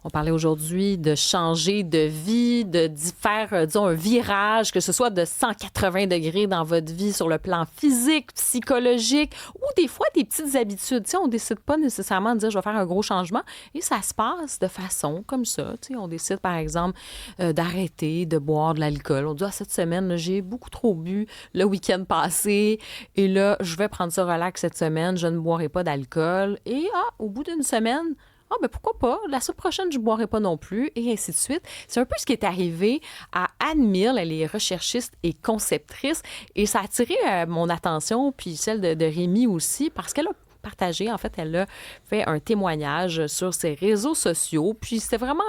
On parlait aujourd'hui de changer de vie, d'y faire, disons, un virage, que ce soit de 180 degrés dans votre vie sur le plan physique, psychologique, ou des fois des petites habitudes. Tu sais, on décide pas nécessairement de dire je vais faire un gros changement et ça se passe de façon comme ça. Tu sais, on décide par exemple d'arrêter de boire de l'alcool. On dit cette semaine, là, j'ai beaucoup trop bu le week-end passé et là, je vais prendre ça relax cette semaine, je ne boirai pas d'alcool. Et au bout d'une semaine, ben pourquoi pas? La semaine prochaine, je ne boirai pas non plus, et ainsi de suite. C'est un peu ce qui est arrivé à Anne Milne. Elle est recherchiste et conceptrice, et ça a attiré mon attention, puis celle de Rémi aussi, parce qu'elle a partagé, en fait, elle a fait un témoignage sur ses réseaux sociaux, puis c'était vraiment,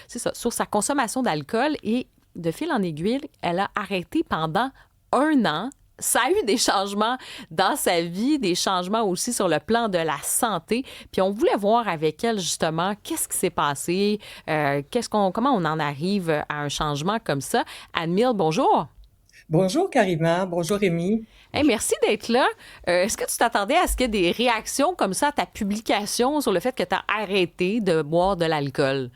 c'est ça, sur sa consommation d'alcool, et de fil en aiguille, elle a arrêté pendant 1 an. Ça a eu des changements dans sa vie, des changements aussi sur le plan de la santé. Puis on voulait voir avec elle justement qu'est-ce qui s'est passé, comment on en arrive à un changement comme ça. Anne Milne, bonjour. Bonjour Karima, bonjour Rémi. Hey, merci d'être là. Est-ce que tu t'attendais à ce qu'il y ait des réactions comme ça à ta publication sur le fait que tu as arrêté de boire de l'alcool?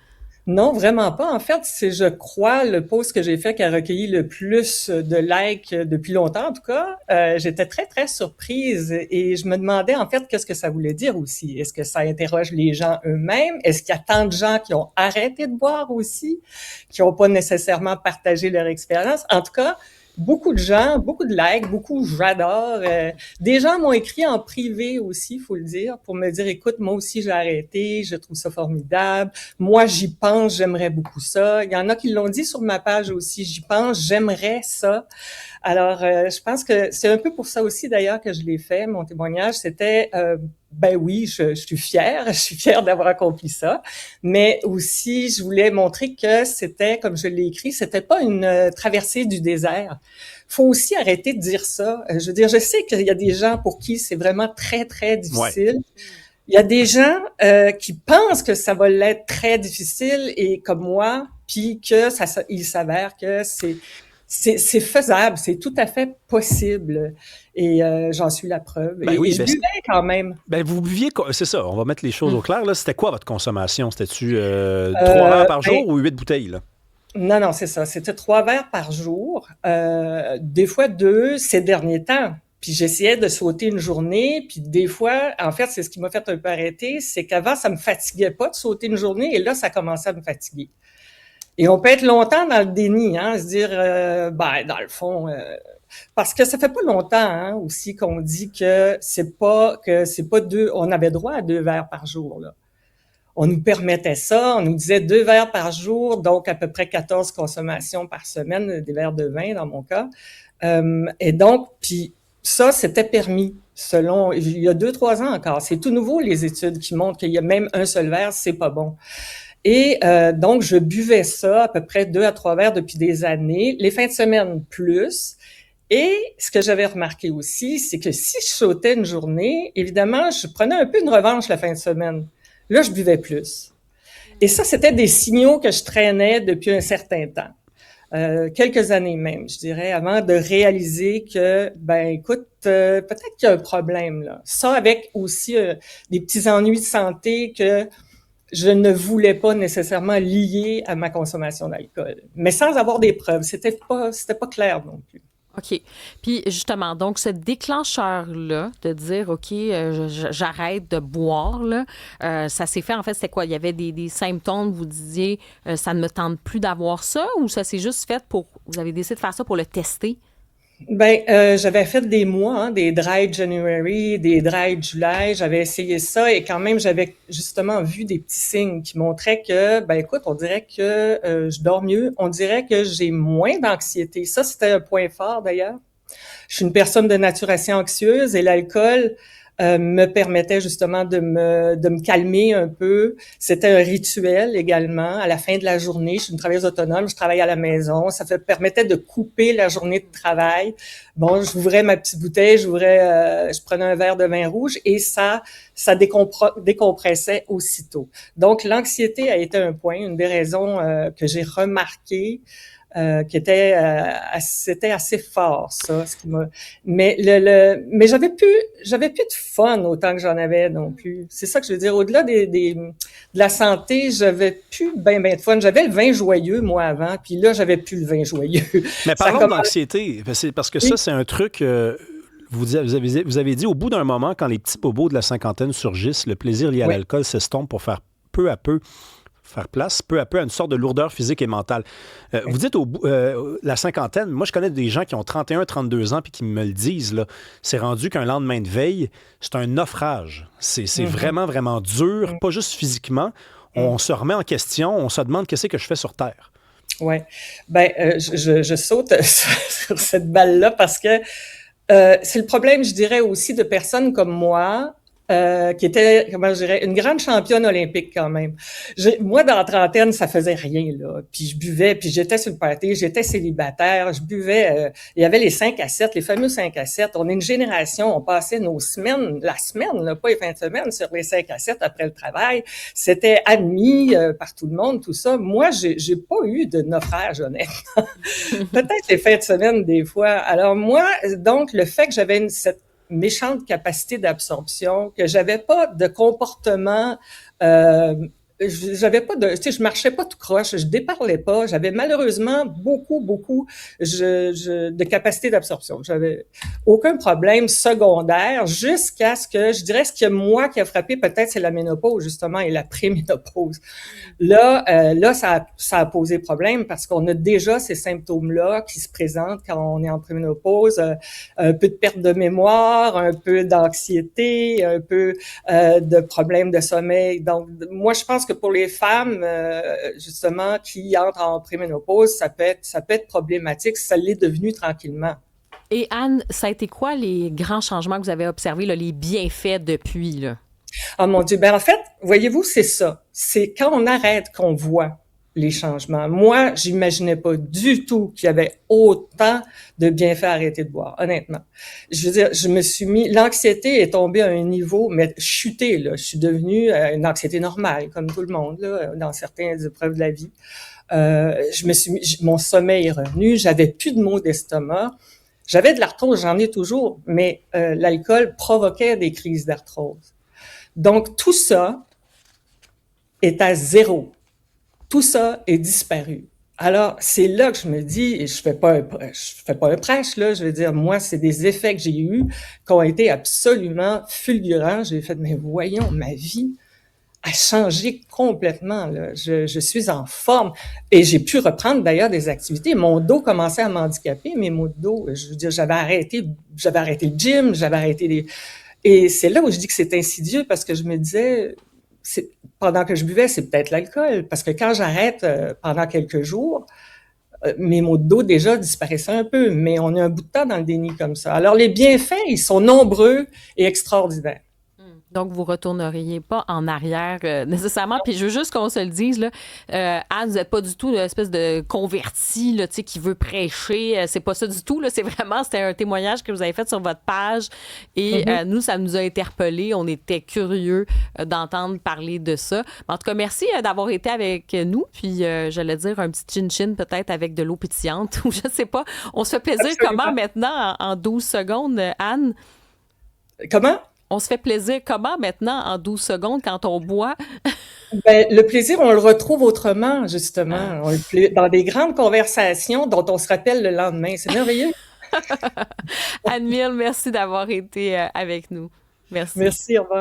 Non, vraiment pas. En fait, c'est, je crois, le post que j'ai fait qui a recueilli le plus de likes depuis longtemps, en tout cas. J'étais très, très surprise et je me demandais, en fait, qu'est-ce que ça voulait dire aussi. Est-ce que ça interroge les gens eux-mêmes? Est-ce qu'il y a tant de gens qui ont arrêté de boire aussi, qui n'ont pas nécessairement partagé leur expérience? En tout cas, beaucoup de gens, beaucoup de likes, beaucoup j'adore. Des gens m'ont écrit en privé aussi, faut le dire, pour me dire, écoute, moi aussi j'ai arrêté, je trouve ça formidable. Moi, j'y pense, j'aimerais beaucoup ça. Il y en a qui l'ont dit sur ma page aussi, j'y pense, j'aimerais ça. Alors, je pense que c'est un peu pour ça aussi d'ailleurs que je l'ai fait. Mon témoignage, c'était, ben oui, je suis fière, je suis fière d'avoir accompli ça, mais aussi je voulais montrer que c'était, comme je l'ai écrit, c'était pas une traversée du désert. Faut aussi arrêter de dire ça. Je veux dire, je sais qu'il y a des gens pour qui c'est vraiment très très Ouais. difficile. Il y a des gens qui pensent que ça va l'être très difficile et comme moi, puis que il s'avère que c'est faisable, c'est tout à fait possible. Et j'en suis la preuve. Ben Et oui, je buvais quand même. ben vous buviez, c'est ça, on va mettre les choses au Hum. clair. Là. C'était quoi votre consommation? C'était-tu 3 verres par Ben, jour ou 8 bouteilles? Là? non, non, c'est ça. C'était 3 verres par jour, des fois 2 ces derniers temps. Puis j'essayais de sauter une journée, puis des fois, en fait, c'est ce qui m'a fait un peu arrêter, c'est qu'avant, ça me fatiguait pas de sauter une journée, et là, ça commençait à me fatiguer. Et on peut être longtemps dans le déni, hein, se dire, ben, dans le fond, parce que ça fait pas longtemps, hein, aussi qu'on dit que c'est pas on avait droit à 2 verres par jour, là. On nous permettait ça, on nous disait 2 verres par jour, donc à peu près 14 consommations par semaine, des verres de vin dans mon cas. Et donc, puis ça, c'était permis selon, il y a 2, 3 ans encore. C'est tout nouveau, les études qui montrent qu'il y a même un seul verre, c'est pas bon. Et donc, je buvais ça à peu près 2 à 3 verres depuis des années, les fins de semaine plus. Et ce que j'avais remarqué aussi, c'est que si je sautais une journée, évidemment, je prenais un peu une revanche la fin de semaine. Là, je buvais plus. Et ça, c'était des signaux que je traînais depuis un certain temps. Quelques années même, je dirais, avant de réaliser que, ben, écoute, peut-être qu'il y a un problème là. Ça, avec aussi des petits ennuis de santé que je ne voulais pas nécessairement lier à ma consommation d'alcool, mais sans avoir des preuves. C'était pas clair non plus. OK. Puis justement, donc ce déclencheur-là, de dire, OK, j'arrête de boire, là, ça s'est fait, en fait, c'était quoi? Il y avait des symptômes, vous disiez, ça ne me tente plus d'avoir ça, ou ça s'est juste fait vous avez décidé de faire ça pour le tester? Ben, j'avais fait des mois, hein, des dry January, des dry July. J'avais essayé ça et quand même, j'avais justement vu des petits signes qui montraient que, ben écoute, on dirait que je dors mieux. On dirait que j'ai moins d'anxiété. Ça, c'était un point fort d'ailleurs. Je suis une personne de nature assez anxieuse et l'alcool me permettait justement de me calmer un peu. C'était un rituel également. À la fin de la journée, je suis une travailleuse autonome, je travaille à la maison. Ça me permettait de couper la journée de travail. Bon, j'ouvrais ma petite bouteille, je prenais un verre de vin rouge et ça décompressait aussitôt. Donc, l'anxiété a été un point, une des raisons que j'ai remarqué c'était assez fort, ça, ce qui m'a, mais mais j'avais plus de fun autant que j'en avais non plus. C'est ça que je veux dire. Au-delà de la santé, j'avais plus ben de fun. J'avais le vin joyeux, moi, avant, puis là, j'avais plus le vin joyeux. Mais parlons d'anxiété, parce que ça, c'est un truc... Vous avez dit, au bout d'un moment, quand les petits bobos de la cinquantaine surgissent, le plaisir lié à l'alcool s'estompe pour faire place peu à peu à une sorte de lourdeur physique et mentale. Vous dites la cinquantaine, moi je connais des gens qui ont 31, 32 ans puis qui me le disent, là, c'est rendu qu'un lendemain de veille, c'est un naufrage. C'est vraiment, vraiment dur, pas juste physiquement. On se remet en question, on se demande qu'est-ce que je fais sur Terre. Oui. Je saute sur cette balle-là parce que c'est le problème, je dirais, aussi de personnes comme moi, qui était, comment je dirais, une grande championne olympique quand même. Moi, dans la trentaine, ça faisait rien, là. Puis je buvais, puis j'étais sur le party, j'étais célibataire, je buvais. Il y avait les 5 à 7, les fameux 5 à 7. On est une génération, on passait nos semaines, la semaine, là, pas les fins de semaine, sur les 5 à 7 après le travail. C'était admis par tout le monde, tout ça. Moi, j'ai pas eu de naufrage, honnêtement. Peut-être les fins de semaine, des fois. Alors moi, donc, le fait que j'avais cette méchante capacité d'absorption, que j'avais pas de comportement, j'avais pas de, tu sais, je marchais pas tout croche, je déparlais pas, j'avais malheureusement beaucoup de capacité d'absorption. J'avais aucun problème secondaire jusqu'à ce que, je dirais, ce qui a frappé peut-être, c'est la ménopause, justement, et la préménopause. Là, ça a posé problème parce qu'on a déjà ces symptômes-là qui se présentent quand on est en préménopause, un peu de perte de mémoire, un peu d'anxiété, un peu de problèmes de sommeil. Donc, moi, je pense que pour les femmes, justement, qui entrent en préménopause, ça peut être problématique. Ça l'est devenu tranquillement. Et Anne, ça a été quoi les grands changements que vous avez observés, là, les bienfaits depuis, là? Ah mon Dieu, en fait, voyez-vous, c'est ça. C'est quand on arrête qu'on voit les changements. Moi, j'imaginais pas du tout qu'il y avait autant de bienfaits à arrêter de boire, honnêtement. Je veux dire, l'anxiété est tombée à un niveau, mais chuté, là. Je suis devenue une anxiété normale, comme tout le monde, là, dans certaines épreuves de la vie. Mon sommeil est revenu, j'avais plus de maux d'estomac. J'avais de l'arthrose, j'en ai toujours, mais l'alcool provoquait des crises d'arthrose. Donc, tout ça est à zéro. Tout ça est disparu. Alors, c'est là que je me dis, et je fais pas un prêche, là, je veux dire, moi, c'est des effets que j'ai eus qui ont été absolument fulgurants. J'ai fait, mais voyons, ma vie a changé complètement, là. Je suis en forme. Et j'ai pu reprendre d'ailleurs des activités. Mon dos commençait à m'handicaper, mes maux de dos. Je veux dire, j'avais arrêté le gym, Et c'est là où je dis que c'est insidieux parce que je me disais, pendant que je buvais, c'est peut-être l'alcool. Parce que quand j'arrête pendant quelques jours, mes maux de dos déjà disparaissaient un peu. Mais on est un bout de temps dans le déni comme ça. Alors les bienfaits, ils sont nombreux et extraordinaires. Donc, vous ne retourneriez pas en arrière nécessairement. Puis, je veux juste qu'on se le dise, là, Anne, vous n'êtes pas du tout une espèce de converti là, qui veut prêcher. C'est pas ça du tout. Là. C'était un témoignage que vous avez fait sur votre page. Et nous, ça nous a interpellés. On était curieux d'entendre parler de ça. En tout cas, merci d'avoir été avec nous. Puis, j'allais dire un petit chin-chin peut-être avec de l'eau pétillante ou je ne sais pas. On se fait plaisir. Absolument. Comment maintenant, en 12 secondes, Anne? Comment? On se fait plaisir comment maintenant en 12 secondes quand on boit? Le plaisir, on le retrouve autrement, justement. Dans des grandes conversations dont on se rappelle le lendemain. C'est merveilleux. Anne-Mille, merci d'avoir été avec nous. Merci. Merci, au revoir.